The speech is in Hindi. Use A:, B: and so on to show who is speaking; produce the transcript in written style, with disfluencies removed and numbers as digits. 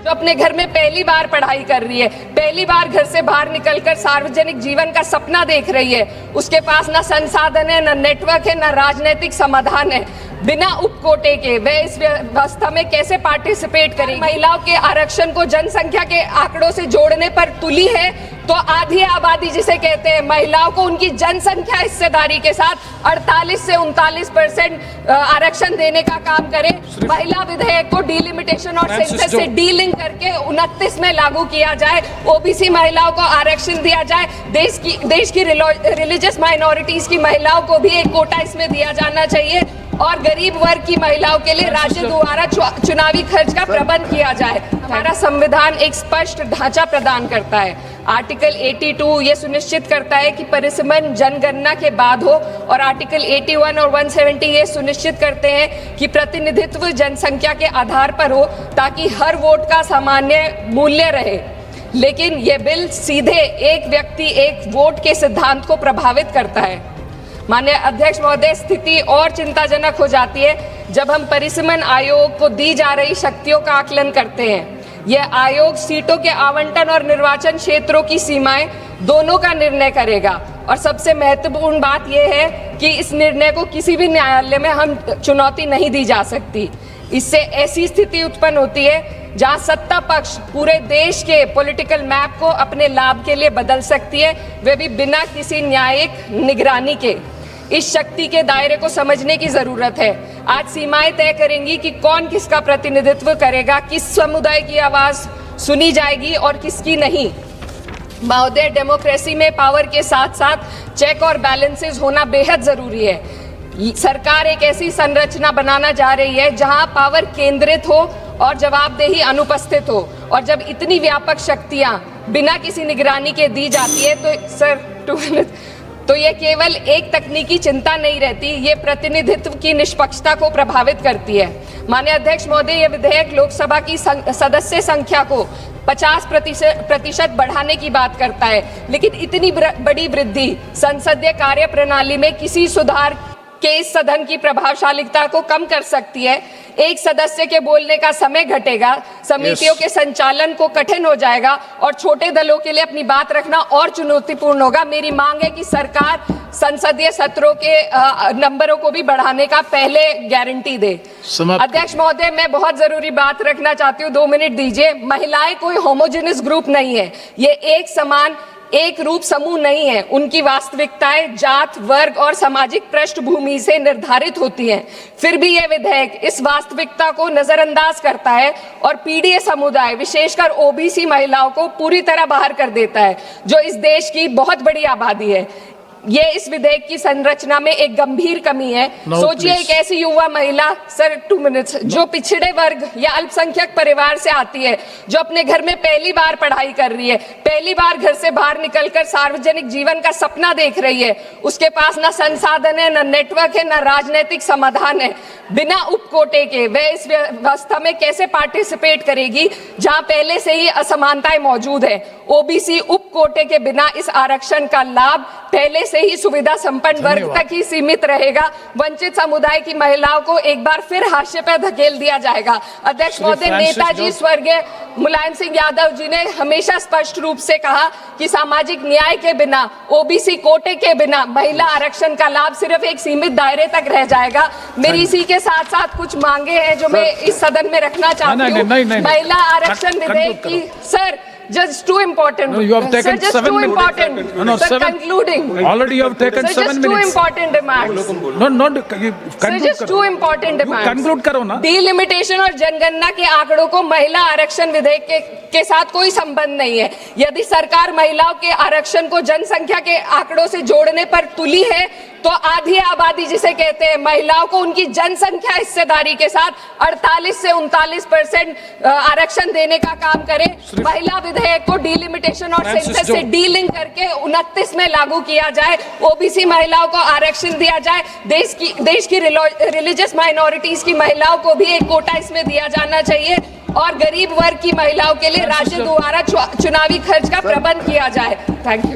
A: जो अपने घर में पहली बार पढ़ाई कर रही है, पहली बार घर से बाहर निकलकर सार्वजनिक जीवन का सपना देख रही है, उसके पास ना संसाधन है, ना नेटवर्क है, ना राजनीतिक समाधान है, बिना उपकोटे के वह इस व्यवस्था में कैसे पार्टिसिपेट करेगी? महिलाओं के आरक्षण को जनसंख्या के आंकड़ों से जोड़ने पर तुली है तो आधी आबादी जिसे कहते हैं, महिलाओं को उनकी जनसंख्या हिस्सेदारी के साथ 48 से 39% आरक्षण देने का काम करे। महिला विधेयक को डिलिमिटेशन और सेंसस से डीलिंक करके 29 में लागू किया जाए। ओबीसी महिलाओं को आरक्षण दिया जाए। देश की रिलीजियस माइनॉरिटीज की महिलाओं को भी एक कोटा इसमें दिया जाना चाहिए और गरीब वर्ग की महिलाओं के लिए राज्य द्वारा चुनावी खर्च का प्रबंध किया जाए। हमारा संविधान एक स्पष्ट ढांचा प्रदान करता है। आर्टिकल 82 ये सुनिश्चित करता है कि परिसीमन जनगणना के बाद हो और आर्टिकल 81 और 170 ये सुनिश्चित करते हैं कि प्रतिनिधित्व जनसंख्या के आधार पर हो ताकि हर वोट का सामान्य मूल्य रहे। लेकिन ये बिल सीधे एक व्यक्ति एक वोट के सिद्धांत को प्रभावित करता है। माननीय अध्यक्ष महोदय, स्थिति और चिंताजनक हो जाती है जब हम परिसीमन आयोग को दी जा रही शक्तियों का आकलन करते हैं। यह आयोग सीटों के आवंटन और निर्वाचन क्षेत्रों की सीमाएं दोनों का निर्णय करेगा और सबसे महत्वपूर्ण बात यह है कि इस निर्णय को किसी भी न्यायालय में हम चुनौती नहीं दी जा सकती। इससे ऐसी स्थिति उत्पन्न होती है जहां सत्ता पक्ष पूरे देश के पॉलिटिकल मैप को अपने लाभ के लिए बदल सकती है, वे भी बिना किसी न्यायिक निगरानी के। इस शक्ति के दायरे को समझने की जरूरत है। आज सीमाएं तय करेंगी कि कौन किसका प्रतिनिधित्व करेगा, किस समुदाय की आवाज सुनी जाएगी और किसकी नहीं। महोदय, डेमोक्रेसी में पावर के साथ साथ चेक और बैलेंसेस होना बेहद जरूरी है। सरकार एक ऐसी संरचना बनाना जा रही है जहां पावर केंद्रित हो और जवाबदेही अनुपस्थित हो, और जब इतनी व्यापक शक्तियां बिना किसी निगरानी के दी जाती है तो ये केवल एक तकनीकी चिंता नहीं रहती, ये प्रतिनिधित्व की निष्पक्षता को प्रभावित करती है। माननीय अध्यक्ष महोदय, ये विधेयक लोकसभा की सदस्य संख्या को 50% बढ़ाने की बात करता है, लेकिन इतनी बड़ी वृद्धि संसदीय कार्य प्रणाली में किसी सुधार के इस सदन की प्रभावशालीता को कम कर सकती है। एक सदस्य के बोलने का समय घटेगा, समितियों के संचालन को कठिन हो जाएगा और छोटे दलों के लिए अपनी बात रखना और चुनौतीपूर्ण होगा। मेरी मांग है कि सरकार संसदीय सत्रों के नंबरों को भी बढ़ाने का पहले गारंटी दे। अध्यक्ष महोदय, मैं बहुत जरूरी बात रखना चाहती हूँ, 2 मिनट दीजिए। महिलाएं कोई होमोजेनियस ग्रुप नहीं है, ये एक समान एक रूप समूह नहीं है। उनकी वास्तविकताएं जात, वर्ग और सामाजिक पृष्ठभूमि से निर्धारित होती हैं। फिर भी यह विधेयक इस वास्तविकता को नजरअंदाज करता है और पीडीए समुदाय, विशेषकर ओबीसी महिलाओं को पूरी तरह बाहर कर देता है, जो इस देश की बहुत बड़ी आबादी है। ये इस विधेयक की संरचना में एक गंभीर कमी है। सोचिए, एक ऐसी युवा महिला, सर 2 मिनट्स, जो पिछड़े वर्ग या अल्पसंख्यक परिवार से आती है, जो अपने घर में पहली बार पढ़ाई कर रही है, पहली बार घर से बाहर निकलकर सार्वजनिक जीवन का सपना देख रही है, उसके पास ना संसाधन है, ना नेटवर्क है, ना राजनीतिक समाधान है, बिना उपकोटे के वह इस व्यवस्था में कैसे पार्टिसिपेट करेगी जहां पहले से ही असमानताएं मौजूद है। ओबीसी उपकोटे के बिना इस आरक्षण का लाभ पहले से ही सुविधा संपन्न वर्ग तक ही सीमित रहेगा। वंचित समुदाय की महिलाओं को एक बार फिर हाशिए पर धकेल दिया जाएगा। अध्यक्ष महोदय, नेताजी स्वर्गीय मुलायम सिंह यादव जी ने हमेशा स्पष्ट रूप से कहा कि सामाजिक न्याय के बिना, ओबीसी कोटे के बिना महिला आरक्षण का लाभ सिर्फ एक सीमित दायरे तक रह जाएगा। मेरी इसी के साथ साथ कुछ मांगे हैं जो मैं इस सदन में रखना चाहती हूँ। महिला आरक्षण विधेयक की, sir, just too important.
B: No, you have taken
A: sir,
B: 7 minutes.
A: Important.
B: No,
A: sir,
B: 7.
A: Concluding.
B: Already you have taken
A: sir,
B: 7
A: just
B: minutes.
A: Two important demands.
B: No,
A: sir, just 2 important demands.
B: Conclude करो ना.
A: डिलिमिटेशन और जनगणना के आंकड़ों को महिला आरक्षण विधेयक के साथ कोई संबंध नहीं है। यदि सरकार महिलाओं के आरक्षण को जनसंख्या के आंकड़ों से जोड़ने पर तुली है तो आधी आबादी जिसे कहते हैं, महिलाओं को उनकी जनसंख्या हिस्सेदारी के साथ 48 से 39% आरक्षण देने का काम करे। महिला विधेयक को डिलिमिटेशन और सेंसस से डीलिंक करके 29 में लागू किया जाए। ओबीसी महिलाओं को आरक्षण दिया जाए। देश की रिलीजियस माइनॉरिटीज की महिलाओं को भी एक कोटा इसमें दिया जाना चाहिए और गरीब वर्ग की महिलाओं के लिए राज्य द्वारा चुनावी खर्च का प्रबंध किया जाए। Thank you.